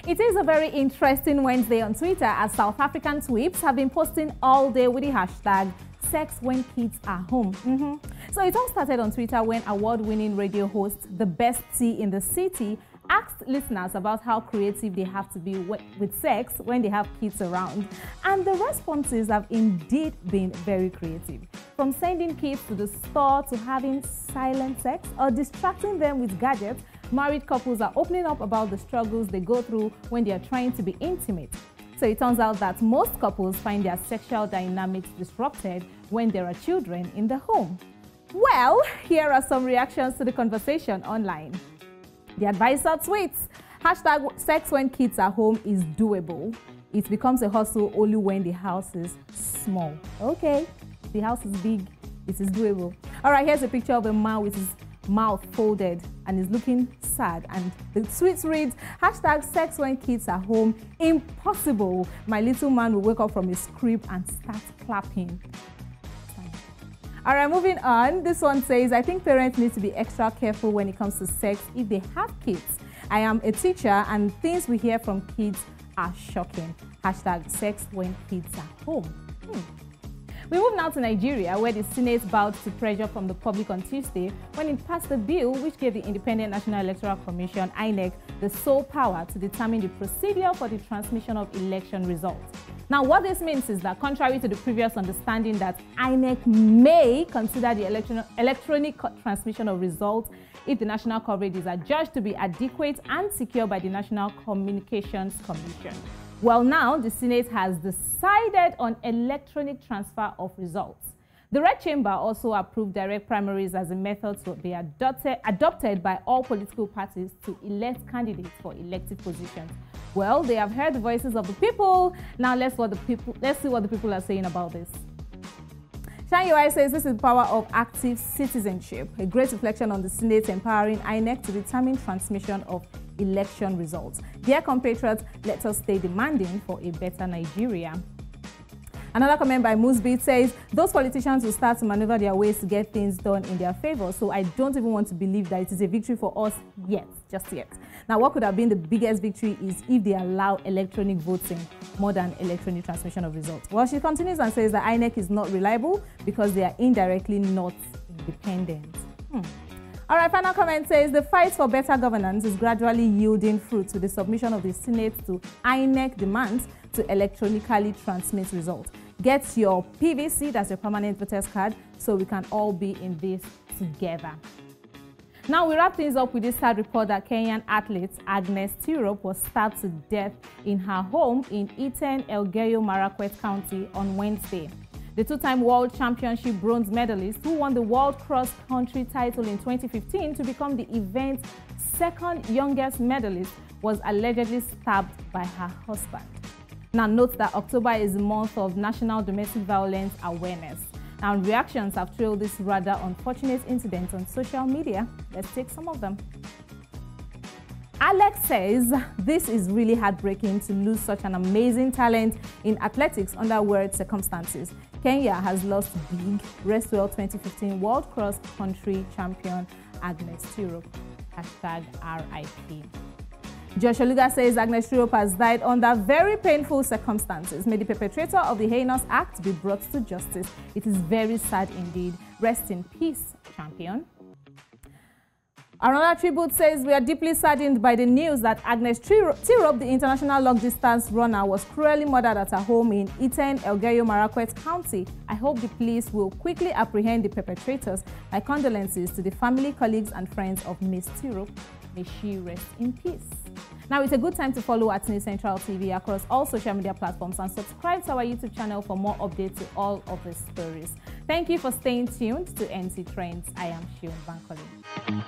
It is a very interesting Wednesday on Twitter as South African tweeps have been posting all day with the hashtag sex when kids are home. So it all started on Twitter when award-winning radio host The Best Tea in the City asked listeners about how creative they have to be with sex when they have kids around. And the responses have indeed been very creative. From sending kids to the store to having silent sex or distracting them with gadgets, married couples are opening up about the struggles they go through when they are trying to be intimate. So it turns out that most couples find their sexual dynamics disrupted when there are children in the home. Well, here are some reactions to the conversation online. The advisor tweets, hashtag sex when kids are home is doable. It becomes a hustle only when the house is small. Okay, the house is big, it is doable. All right, here's a picture of a man with his mouth folded and is looking sad, and the tweet reads, hashtag sex when kids are home, impossible. My little man will wake up from his crib and start clapping. All right, moving on. This one says, I think parents need to be extra careful when it comes to sex if they have kids. I am a teacher and things we hear from kids are shocking. Hashtag sex when kids are home. We move now to Nigeria, where the Senate bowed to pressure from the public on Tuesday when it passed a bill which gave the Independent National Electoral Commission, INEC, the sole power to determine the procedure for the transmission of election results. Now, what this means is that, contrary to the previous understanding that INEC may consider the electronic transmission of results if the national coverage is adjudged to be adequate and secure by the National Communications Commission. Well, now the Senate has decided on electronic transfer of results. The Red Chamber also approved direct primaries as a method to be adopted by all political parties to elect candidates for elective positions. Well, they have heard the voices of the people. Now let's see what the people are saying about this. Shine says this is the power of active citizenship, a great reflection on the Senate empowering INEC to determine transmission of election results. Dear compatriots, let us stay demanding for a better Nigeria. Another comment by Musbeat says, those politicians will start to maneuver their ways to get things done in their favor, so I don't even want to believe that it is a victory for us yet, just yet. Now, what could have been the biggest victory is if they allow electronic voting more than electronic transmission of results. Well, she continues and says that INEC is not reliable because they are indirectly not independent. All right, final comment says the fight for better governance is gradually yielding fruit with the submission of the Senate to INEC demands to electronically transmit results. Get your PVC, that's your permanent voters card, so we can all be in this together. Now we wrap things up with this sad report that Kenyan athlete Agnes Tirop was stabbed to death in her home in Iten, Elgeyo Marakwet County on Wednesday. The two-time World Championship bronze medalist who won the World Cross Country title in 2015 to become the event's second youngest medalist was allegedly stabbed by her husband. Now note that October is the month of National Domestic Violence Awareness. Now reactions have trailed this rather unfortunate incident on social media. Let's take some of them. Alex says, this is really heartbreaking to lose such an amazing talent in athletics under weird circumstances. Kenya has lost big. Rest well 2015 World Cross Country Champion Agnes Tirop. Hashtag RIP. Joshua Luga says Agnes Tirop has died under very painful circumstances. May the perpetrator of the heinous act be brought to justice. It is very sad indeed. Rest in peace, champion. Another tribute says, we are deeply saddened by the news that Agnes Tirop, the international long-distance runner, was cruelly murdered at her home in Iten, Elgeyo Marakwet County. I hope the police will quickly apprehend the perpetrators. My condolences to the family, colleagues, and friends of Miss Tirop. May she rest in peace. Now, it's a good time to follow at News Central TV across all social media platforms and subscribe to our YouTube channel for more updates to all of the stories. Thank you for staying tuned to NC Trendz. I am Seun Bankole.